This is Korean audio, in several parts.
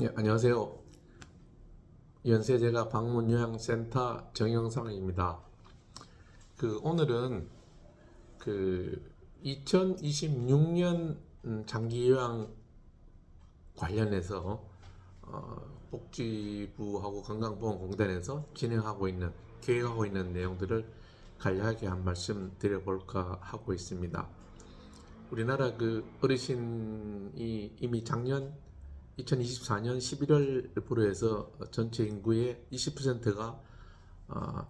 예, 안녕하세요. 연세대가 방문요양센터 정영상입니다. 오늘은 2026년 장기요양 관련해서 복지부하고 건강보험공단에서 계획하고 있는 내용들을 간략하게 한 말씀 드려볼까 하고 있습니다. 우리나라 어르신이 이미 작년 2024년 11월부로 해서 전체 인구의 20%가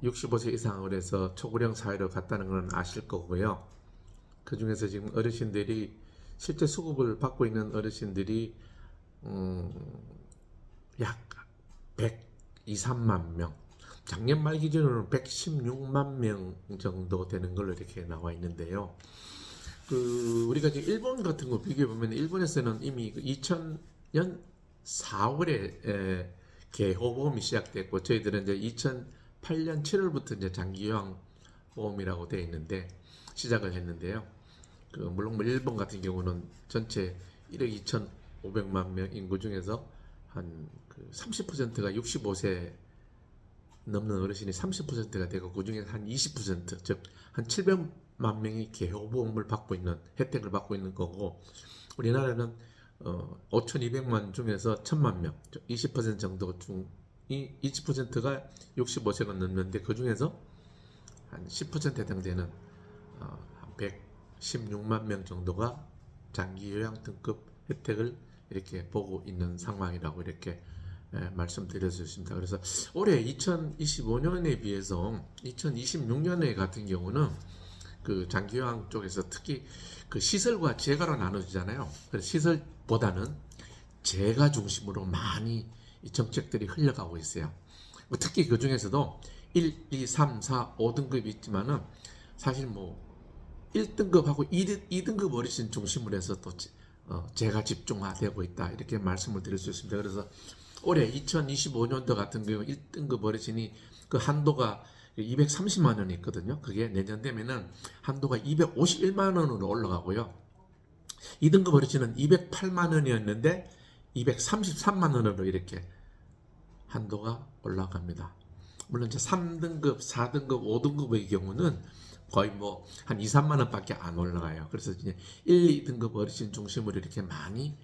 65세 이상으로 해서 초고령 사회로 갔다는 건 아실 거고요. 그 중에서 지금 어르신들이 실제 수급을 받고 있는 어르신들이 음, 약 102, 3만 명, 작년 말 기준으로는 116만 명 정도 되는 걸로 이렇게 나와 있는데요. 우리가 지금 일본 같은 거 비교해 보면 일본에서는 이미 2000년 4월에 개호보험이 시작됐고 저희들은 이제 2008년 7월부터 이제 장기요양 보험이라고 되어 있는데 시작을 했는데요. 물론 뭐 일본 같은 경우는 전체 1억 2,500만 명 인구 중에서 한 30%가 65세 넘는 어르신이 30%가 되고 그 중에 한 20%, 즉 한 700만 명이 개호보험을 받고 있는 혜택을 받고 있는 거고 우리나라는 5,200만 중에서 1,000만 명, 20% 정도 중이 20%가 65세가 넘는데 그 중에서 한 10% 해당되는 한 116만 명 정도가 장기 요양 등급 혜택을 이렇게 보고 있는 상황이라고 이렇게 말씀드릴 수 있습니다. 그래서 올해 2025년에 비해서 2026년에 같은 경우는 장기요양 쪽에서 특히 시설과 재가로 나눠지잖아요. 그래서 시설보다는 재가 중심으로 많이 이 정책들이 흘러가고 있어요. 특히 그 중에서도 1, 2, 3, 4, 5등급이 있지만은 사실 뭐 1등급하고 2등급 어르신 중심으로 해서 또 재가 집중화되고 있다 이렇게 말씀을 드릴 수 있습니다. 그래서 올해 2025년도 같은 경우 1등급 어르신이 그 한도가 230만 원이 있거든요. 그게 내년 되면은 한도가 251만 원으로 올라가고요. 2등급 어르신은 208만 원이었는데 233만 원으로 이렇게 한도가 올라갑니다. 물론 이제 3등급, 4등급, 5등급의 경우는 거의 뭐 한 2, 3만 원밖에 안 올라가요. 그래서 이제 1, 2등급 어르신 중심으로 이렇게 많이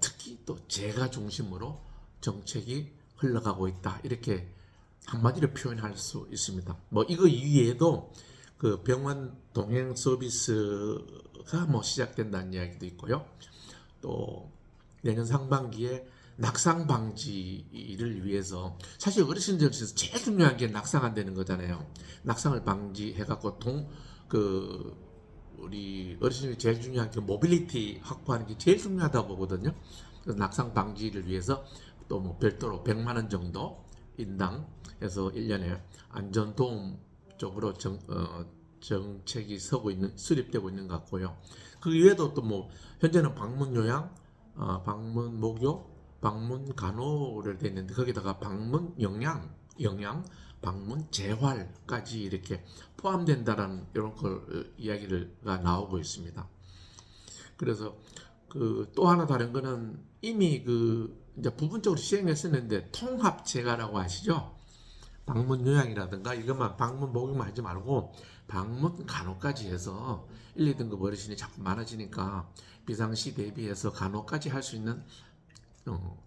특히 또 재가 중심으로 정책이 흘러가고 있다. 이렇게 한마디로 표현할 수 있습니다. 뭐 이거 이외에도 병원 동행 서비스가 뭐 시작된다는 이야기도 있고요. 또 내년 상반기에 낙상 방지를 위해서 사실 어르신들에서 제일 중요한 게 낙상 안 되는 거잖아요. 낙상을 방지해갖고 우리 어르신이 제일 중요한 게 모빌리티 확보하는 게 제일 중요하다고 보거든요. 그래서 낙상 방지를 위해서 또 뭐 별도로 100만 원 정도 인당 해서 1년에 안전도움 쪽으로 정책이 수립되고 있는 것 같고요. 그 외에도 또 뭐 현재는 방문 요양, 방문 목욕, 방문 간호를 돼 있는데 거기다가 방문 영양, 방문 재활까지 이렇게 포함된다라는 이런 걸 이야기가 나오고 있습니다. 그래서 또 하나 다른 거는 이미 이제 부분적으로 시행했었는데 통합 재가라고 아시죠? 방문 요양이라든가 이것만 방문 목욕만 하지 말고 방문 간호까지 해서 1, 2등급 어르신이 자꾸 많아지니까 비상시 대비해서 간호까지 할 수 있는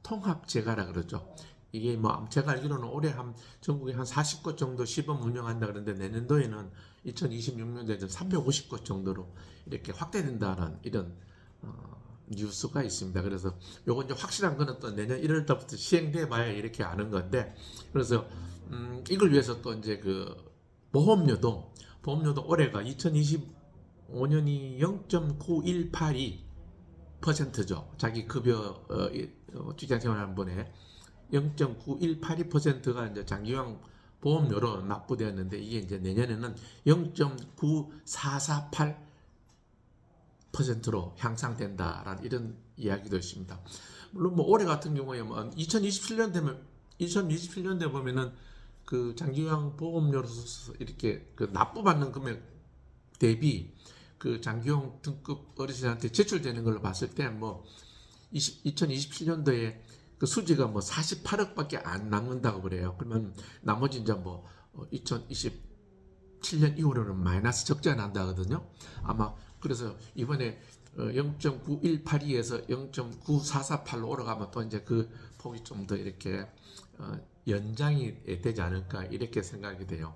통합 재가라 그러죠. 이게 뭐 제가 알기로는 올해 전국에 한 40곳 정도 시범 운영한다 그러는데 내년도에는 2026년도에 350곳 정도로 이렇게 확대된다는 이런 뉴스가 있습니다. 그래서 요건 이제 확실한 거는 또 내년 1월 달부터 시행돼 봐야 이렇게 아는 건데 그래서 이걸 위해서 또 이제 보험료도 올해가 2025년이 0.9182%죠. 자기 급여 직장 생활하는 분에 0.9182%가 이제 장기요양 보험료로 납부되었는데 이게 이제 내년에는 0.9448%로 향상된다라는 이런 이야기도 있습니다. 물론 뭐 올해 같은 경우에 뭐 2027년 돼 보면은 장기요양 보험료로서 이렇게 납부받는 금액 대비 장기요양 등급 어르신한테 제출되는 걸로 봤을 때 뭐 2027년도에 그 수지가 뭐 48억밖에 안 남는다고 그래요. 그러면 나머지 이제 뭐 2027년 이후로는 마이너스 적자 난다 하거든요. 아마 그래서 이번에 0.9182에서 0.9448로 올라가면 또 이제 그 폭이 좀 더 이렇게 연장이 되지 않을까 이렇게 생각이 돼요.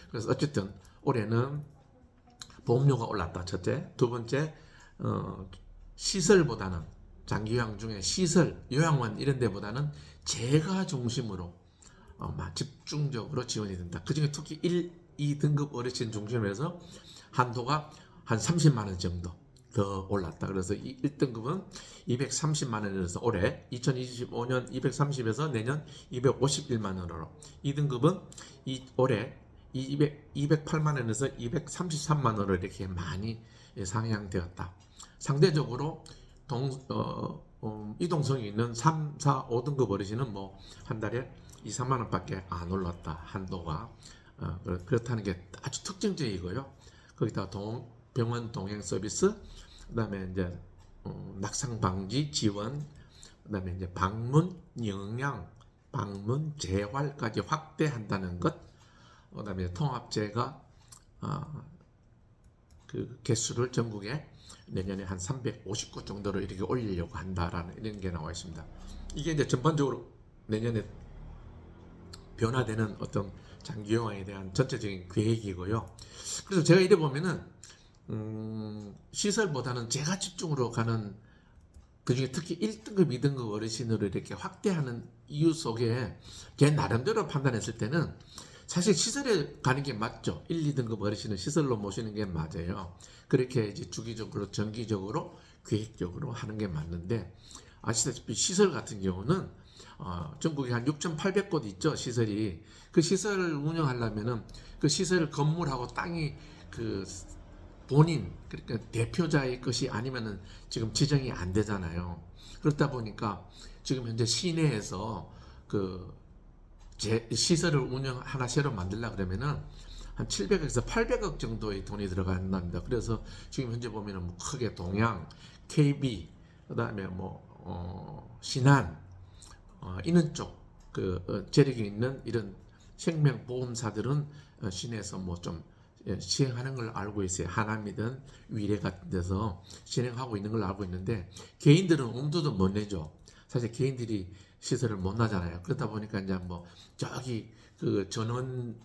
그래서 어쨌든 올해는 보험료가 올랐다. 첫째, 두 번째 시설보다는 장기요양 중에 시설, 요양원 이런 데보다는 재가 중심으로 집중적으로 지원이 된다. 그중에 특히 1, 2등급 어르신 중심에서 한도가 한 30만 원 정도 더 올랐다. 그래서 1등급은 230만 원에서 올해 2025년 230에서 내년 251만 원으로, 2등급은 올해 208만 원에서 233만 원으로 이렇게 많이 상향되었다. 상대적으로 이동성이 있는 3, 4, 5등급 어르신은 뭐 한 달에 2, 3만 원밖에 안 올랐다. 한도가. 그렇다는 게 아주 특징적이고요. 거기다 병원 동행 서비스, 그다음에 이제 낙상 방지 지원, 그다음에 이제 방문 영양, 방문 재활까지 확대한다는 것, 그다음에 통합제가 그 개수를 전국에 내년에 한 350곳 정도로 이렇게 올리려고 한다라는 이런 게 나와 있습니다. 이게 이제 전반적으로 내년에 변화되는 어떤 장기요양에 대한 전체적인 계획이고요. 그래서 제가 이래 보면은 시설보다는 제가 집중으로 가는, 그중에 특히 1등급, 2등급 어르신으로 이렇게 확대하는 이유 속에 제 나름대로 판단했을 때는 사실 시설에 가는 게 맞죠. 1, 2등급 어르신은 시설로 모시는 게 맞아요. 그렇게 이제 주기적으로, 정기적으로, 계획적으로 하는 게 맞는데, 아시다시피 시설 같은 경우는 전국에 한 6,800곳 있죠, 시설이. 그 시설을 운영하려면은 그 시설 건물하고 땅이 그 본인, 그러니까 대표자의 것이 아니면은 지금 지정이 안 되잖아요. 그렇다 보니까 지금 현재 시내에서 그 시설을 하나 새로 만들려 그러면은 한 700억에서 800억 정도의 돈이 들어간답니다. 그래서 지금 현재 보면은 뭐 크게 동양, KB, 그다음에 뭐 신한, 이런 쪽 그 재력이 있는 이런 생명보험사들은 시내에서 뭐 좀 시행하는 걸 알고 있어요. 하남이든 위례 같은 데서 진행하고 있는 걸 알고 있는데, 개인들은 엄두도 못 내죠. 사실 개인들이 시설을 못 나잖아요. 그렇다 보니까 이제 뭐 저기 그 전원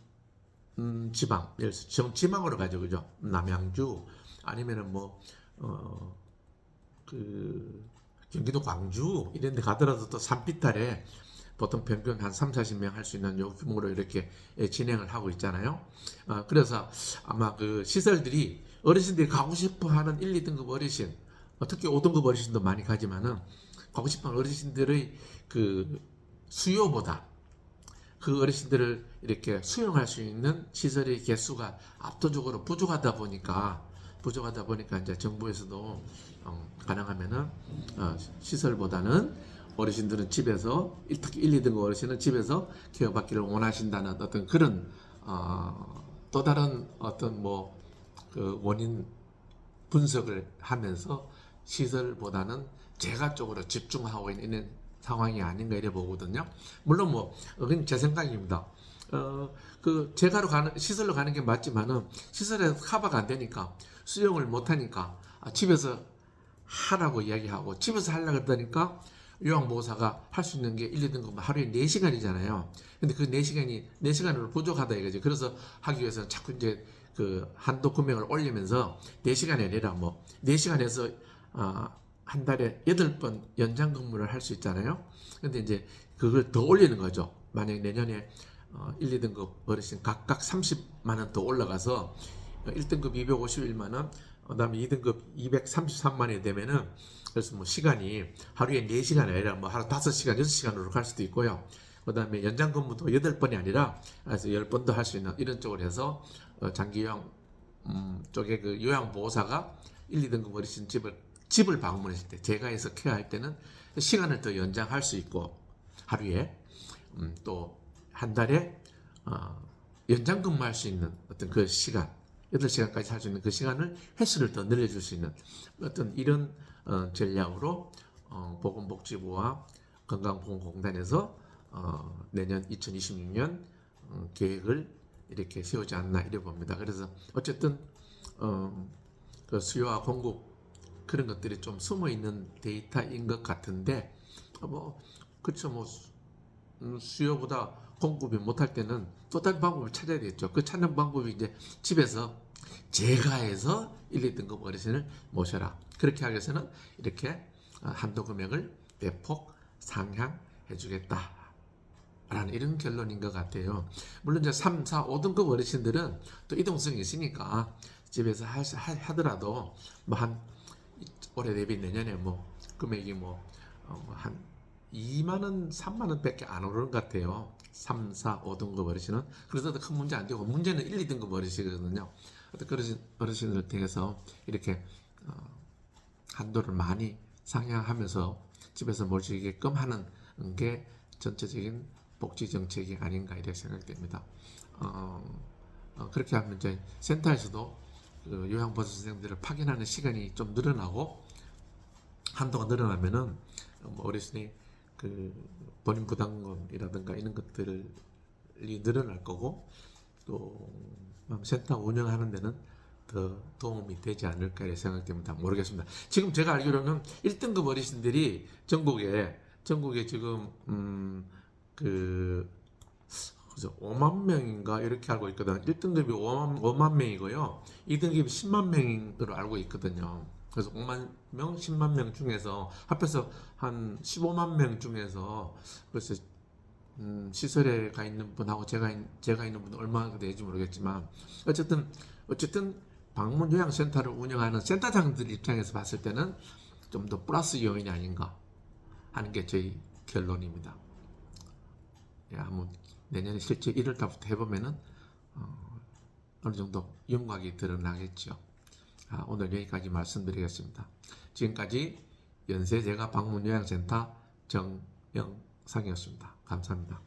지방, 예를 들어서 지방으로 가죠, 그죠? 남양주 아니면은 그 경기도 광주 이런 데 가더라도 또 산비탈에 보통 평균 한 3, 40명 할 수 있는 요 규모로 이렇게 진행을 하고 있잖아요. 그래서 아마 그 시설들이 어르신들이 가고 싶어 하는 1, 2등급 어르신, 특히 5등급 어르신도 많이 가지만은 가고 싶은 어르신들의 그 수요보다 그 어르신들을 이렇게 수용할 수 있는 시설의 개수가 압도적으로 부족하다 보니까 이제 정부에서도 가능하면은 시설보다는 어르신들은 집에서, 특히 1, 2등급 어르신은 집에서 케어받기를 원하신다는 어떤 그런 또 다른 어떤 그 원인 분석을 하면서 시설보다는 재가 쪽으로 집중하고 있는 상황이 아닌가 이래 보거든요. 물론 그건 제 생각입니다. 그 재가로 가는, 시설로 가는 게 맞지만은 시설에서 커버가 안 되니까, 수용을 못 하니까 집에서 하라고 이야기하고, 집에서 하려고 그러니까 요양보호사가 할 수 있는 게 1, 2등급 하루에 4시간이잖아요. 근데 그 4시간으로 부족하다 이거지. 그래서 하기 위해서는 자꾸 이제 그 한도 금액을 올리면서 4시간이 아니라 4시간에서 한 달에 8번 연장 근무를 할 수 있잖아요. 근데 이제 그걸 더 올리는 거죠. 만약에 내년에 1, 2등급 어르신 각각 30만 원 더 올라가서 1등급 251만 원, 그다음에 2등급 233만 원이 되면은, 그래서 시간이 하루에 4시간 아니라 하루 5시간, 6시간으로 갈 수도 있고요. 그다음에 연장 근무도 8번이 아니라 그래서 10번도 할 수 있는 이런 쪽으로 해서 장기 요양 쪽에 그 요양보호사가 1, 2등급 어르신 집을 방문했을 때, 제가해서 케어할 때는 시간을 더 연장할 수 있고, 하루에 또 한 달에 연장 근무할 수 있는 어떤 그 시간, 8시간까지 할 수 있는 그 시간을 횟수를 더 늘려줄 수 있는 어떤 이런 전략으로 보건복지부와 건강보험공단에서 내년 2026년 계획을 이렇게 세우지 않나 이래 봅니다. 그래서 어쨌든 그 수요와 공급 그런 것들이 좀 숨어 있는 데이터인 것 같은데 뭐 그렇죠. 뭐 수요보다 공급이 못할 때는 또 다른 방법을 찾아야 되겠죠. 그 찾는 방법이 이제 집에서 제가해서 1, 2등급 어르신을 모셔라. 그렇게 하기 위해서는 이렇게 한도 금액을 대폭 상향해 주겠다. 라는 이런 결론인 것 같아요. 물론 이제 3, 4, 5등급 어르신들은 또 이동성이 있으니까 집에서 하더라도 뭐 한 올해 대비 내년에 뭐 금액이 한 2만 원, 3만 원밖에 안 오르는 것 같아요. 3, 4, 5등급 어르신은. 그래서 큰 문제 안 되고 문제는 1, 2등급 어르신이거든요. 그런 어르신을 통해서 이렇게 한도를 많이 상향하면서 집에서 모시게끔 하는 게 전체적인 복지 정책이 아닌가 이렇게 생각됩니다. 그렇게 하면 이제 센터에서도 그 요양보호사 선생님들을 파견하는 시간이 좀 늘어나고 한도가 늘어나면은 어르신이 그 본인 부담금이라든가 이런 것들이 늘어날 거고 또 센터 운영하는 데는 더 도움이 되지 않을까 이렇게 생각됩니다. 모르겠습니다. 지금 제가 알기로는 1등급 어르신들이 전국에 지금 그죠 5만 명인가 이렇게 알고 있거든요. 1등급이 5만 명이고요. 2등급이 10만 명으로 알고 있거든요. 그래서 5만 명, 10만 명 중에서 합해서 한 15만 명 중에서 그래서 시설에 가 있는 분하고 제가 있는 분은 얼마나 될지 모르겠지만 어쨌든 방문 요양센터를 운영하는 센터장들 입장에서 봤을 때는 좀 더 플러스 요인이 아닌가 하는 게 저희 결론입니다. 예, 한번 내년에 실제 1월달부터 해보면은 어느 정도 윤곽이 드러나겠죠. 오늘 여기까지 말씀드리겠습니다. 지금까지 연세제가 방문요양센터 정영상이었습니다. 감사합니다.